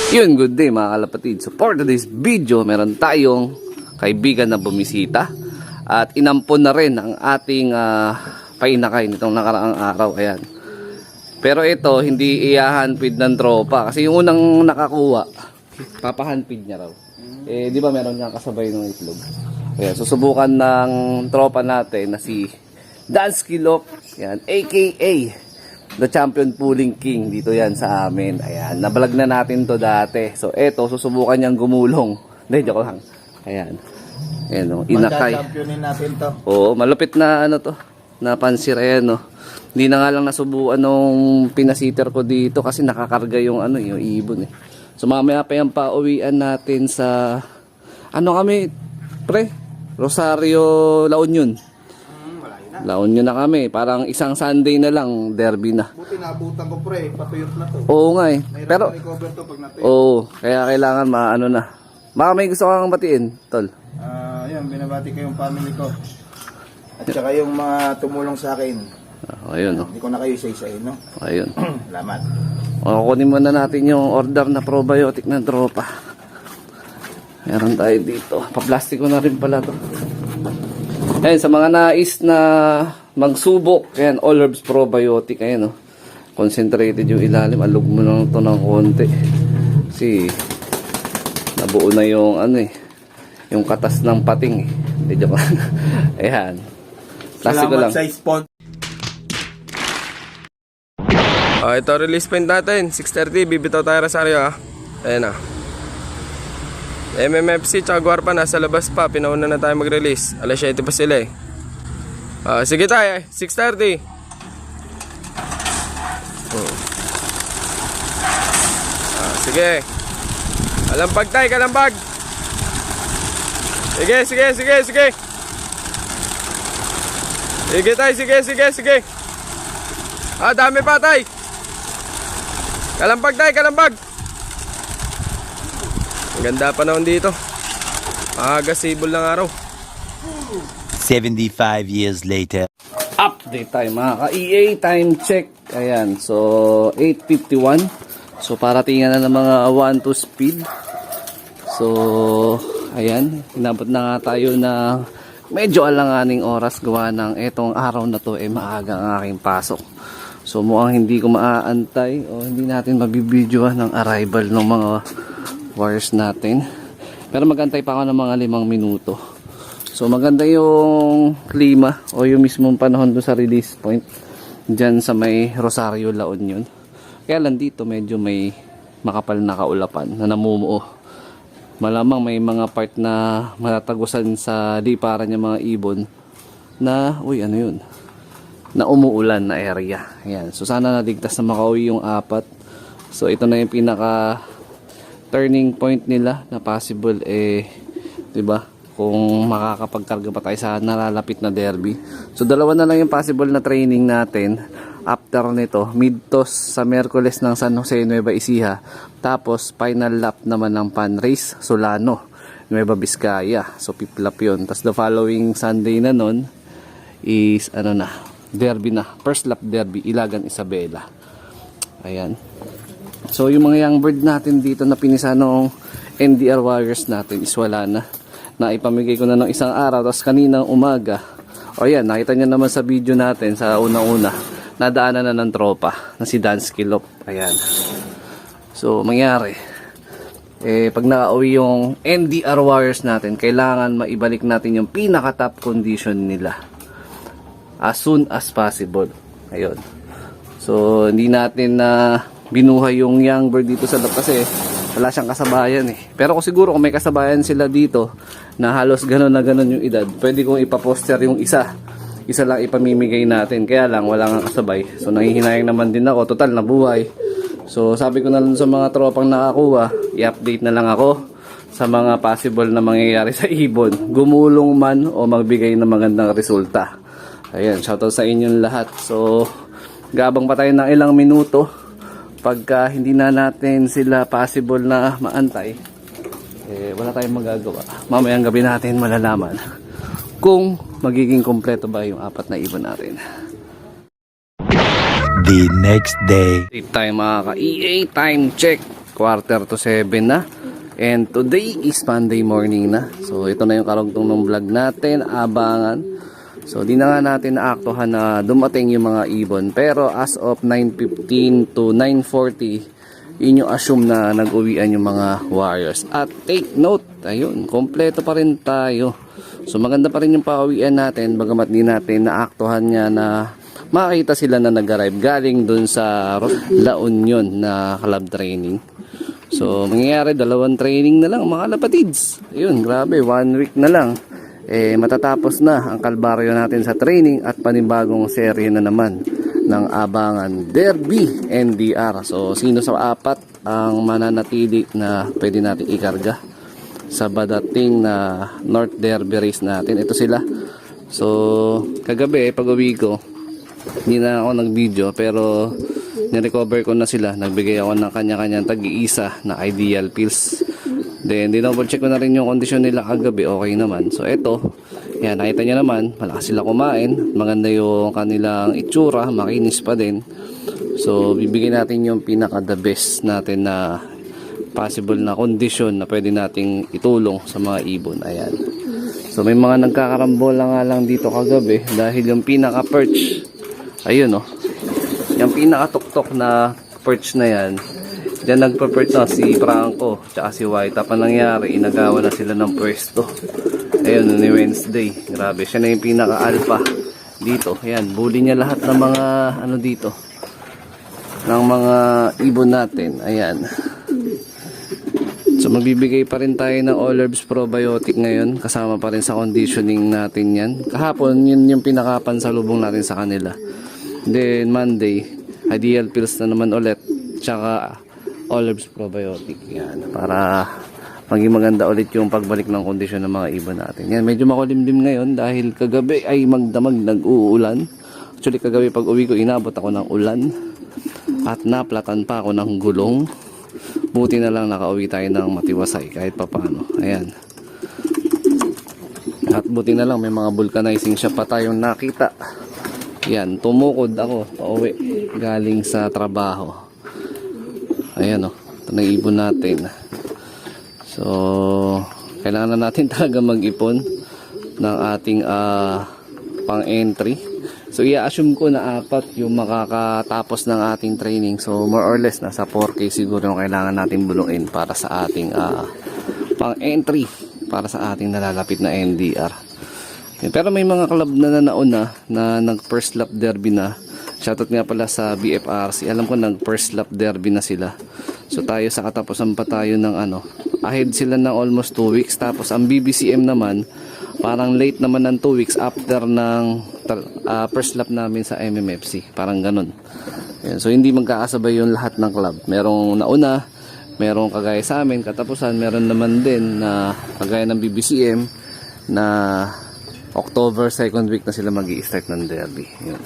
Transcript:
Yun, good day mga kalapatid. So for today's video, meron tayong kaibigan na bumisita at inampon na rin ang ating painakay nitong nakaraang araw. Ayan. Pero ito, hindi iyahanpid ng tropa kasi yung unang nakakuha, papahanpid niya raw. Eh, di ba meron niyang kasabay ng itlog? Ayan, susubukan ng tropa natin na si Dansky Lop, yan, aka The Champion Pulling King, dito yan sa amin. Ayan, nabalag na natin to dati. So eto, susubukan niyang gumulong. Hindi, joke lang. Ayan. Ayan o, inakay. Championin natin to. Oo, malupit na ano to, na pansir. Ayan o. Hindi na nga lang nasubukan nung pinasiter ko dito kasi nakakarga yung ano, yung ibon eh. So mamaya pa yung pauwian natin sa, ano kami, pre? Rosario, La Union. La Union na kami. Parang isang Sunday na lang, derby na. Buti naabutan ko pre, patuyot na to. Oo nga eh. Mahirap Pero, recover to pag natuyot. oo. Kaya kailangan maano na. Baka may gusto kang batiin, tol. Yun, binabati ko yung family ko. At saka yung mga tumulong sa akin. Ayun o. Hindi ko na kayo isa-isahin, no? Ayun. Salamat. O, kunin muna natin yung order na probiotic ng tropa. Meron tayo dito. Pa-plastic ko na rin pala to. Ayan, sa mga nais na magsubok, ayan, All Herbs Probiotic, ayan o. Concentrated yung ilalim. Alog mo lang ito ng konti. Kasi, nabuo na yung ano eh. Yung katas ng pating eh. Medyo ka. Ayan. Plastic ko lang. Salamat sa sponsor. Ito release point natin 6:30, bibitaw tayo Rosario ha. Ayan na. MMFC tsaka Guarpa nasa labas pa, pinauna na tayo mag-release. Alas 7 pa sila eh. Sige tayo 6:30. Sige. Kalampag tayo, kalampag. Sige. Sige tayo, sige. Dami pa tayo. Kalampag tayo, kalampag. Ang ganda pa naman dito. Gasibol ng araw. 75 years later. Update tayo mga ka-EA, time check. Ayan, so 8:51. So paratingan na ng mga 1-2 speed. So ayan, inabot na nga tayo na medyo alanganing oras gawa ng etong araw na to maaga ang aking pasok. So mukhang hindi ko maaantay o hindi natin mabibidyoan ng arrival ng mga wires natin. Pero magantay pa ako ng mga 5 minuto. So maganda yung klima o yung mismong panahon doon sa release point dyan sa may Rosario, La Union. Kaya lang dito medyo may makapal na kaulapan na namumuo. Malamang may mga part na matatagusan sa liparan ng mga ibon na, na umuulan na area. Ayan. So sana naligtas na makauwi yung 4. So ito na yung pinaka turning point nila na possible 'di ba? Kung makakapagkarga pa tayo sa nalalapit na derby. So dalawa na lang yung possible na training natin after nito. Mid-toss sa Miyerkules ng San Jose, Nueva Ecija. Tapos final lap naman ng Pan Race, Solano, Nueva Vizcaya. So piplap yun. Tapos the following Sunday na nun is derby na. First lap derby, Ilagan, Isabela. Ayan. So yung mga young bird natin dito na pinisa ng NDR Warriors natin is wala na. Naipamigay ko na ng isang araw. Tapos kaninang umaga, ayan, nakita nyo naman sa video natin sa unang-una, nadaanan na ng tropa na si Dansky Lop. Ayan. So mangyari, pag nakauwi yung NDR Warriors natin, kailangan maibalik natin yung pinaka top condition nila as soon as possible. Ayun. So hindi natin na binuhay yung young bird dito sa lab kasi wala siyang kasabayan eh. Pero kung siguro kung may kasabayan sila dito na halos gano'n na gano'n yung edad, pwede kong ipaposter yung isa lang ipamimigay natin. Kaya lang wala nga kasabay. So nangihinayang naman din ako, total na buhay. So sabi ko na lang sa mga tropang nakakuha, i-update na lang ako sa mga possible na mangyayari sa ibon, gumulong man o magbigay ng magandang resulta. Ayan, shoutout sa inyong lahat. So gabang pa tayo ng ilang minuto. Pagka hindi na natin sila possible na maantay, wala tayong magagawa. Mamayang gabi natin malalaman kung magiging kompleto ba yung 4 na ibon natin. The next day. Time mga ka-EA, time check. 7:15 na. And today is Monday morning na. So ito na yung karugtong ng vlog natin, abangan. So di na nga natin naaktuhan na dumating yung mga ibon. Pero as of 9:15 to 9:40, yun yung assume na nag-uwian yung mga warriors. At take note, ayun, kompleto pa rin tayo. So maganda pa rin yung pauwian natin, bagamat di natin naaktuhan niya na makita sila na nag-arrive galing dun sa La Union na club training. So mangyayari 2 training na lang mga lapatids. Ayun, grabe, 1 week na lang. Matatapos na ang kalbaryo natin sa training at panibagong serye na naman ng Abangan Derby NDR. So sino sa apat ang mananatili na pwede natin ikarga sa badating na North Derby race natin? Ito sila. So kagabi pag uwi ko, hindi na ako nag-video pero nirecover ko na sila. Nagbigay ako ng kanya-kanyang tag-iisa na ideal pills. Then dinouble check ko na rin yung kondisyon nila kagabi, okay naman. So eto, yan, nakita nyo naman, malakas sila kumain, maganda yung kanilang itsura, makinis pa din. So bibigyan natin yung pinaka the best natin na possible na kondisyon na pwede nating itulong sa mga ibon. Ayan. So may mga nagkakarambola nga lang dito kagabi dahil yung pinaka perch, ayun oh, yung pinaka-tuktok na perch na yan, diyan nagpa-perch na si Franco tsaka si White. Tapos nangyari, inagawa na sila ng pwesto. Ayun, ni Wednesday, grabe, siya na yung pinaka-alpha dito. Ayan, bully niya lahat ng mga ano dito, ng mga ibon natin. Ayan. So magbibigay pa rin tayo ng All Herbs Probiotic ngayon, kasama pa rin sa conditioning natin yan. Kahapon yun yung pinakapansalubong natin sa kanila. Then Monday, ideal pills na naman ulit, tsaka All Herbs Probiotic. Yan, para maging maganda ulit yung pagbalik ng kondisyon ng mga ibon natin. Yan, medyo makulimlim ngayon dahil kagabi ay magdamag nag-uulan. Actually kagabi pag uwi ko, inabot ako ng ulan at naplatan pa ako ng gulong. Buti na lang nakauwi tayo ng matiwasay kahit papano. Ayan. At buti na lang may mga vulcanizing shop pa tayong nakita. Yan, tumukod ako pauwi galing sa trabaho. Ayan o, ito na ibon natin. So kailangan na natin talaga mag-ipon ng ating pang-entry. So i-assume ko na 4 yung makakatapos ng ating training. So more or less nasa 4K siguro yung kailangan natin buluin para sa ating pang-entry, para sa ating nalalapit na NDR. Pero may mga club na nauna na nag first lap derby na. Shoutout nga pala sa BFRC. Alam ko nag first lap derby na sila. So tayo sa katapusan pa tayo ng ahead sila ng almost 2 weeks. Tapos ang BBCM naman parang late naman ng 2 weeks after ng first lap namin sa MMFC. Parang ganun. Yan. So hindi magkakasabay yung lahat ng club. Merong nauna, merong kagaya sa amin katapusan, meron naman din na kagaya ng BBCM na October 2nd week na sila mag-i-start ng derby. Yan.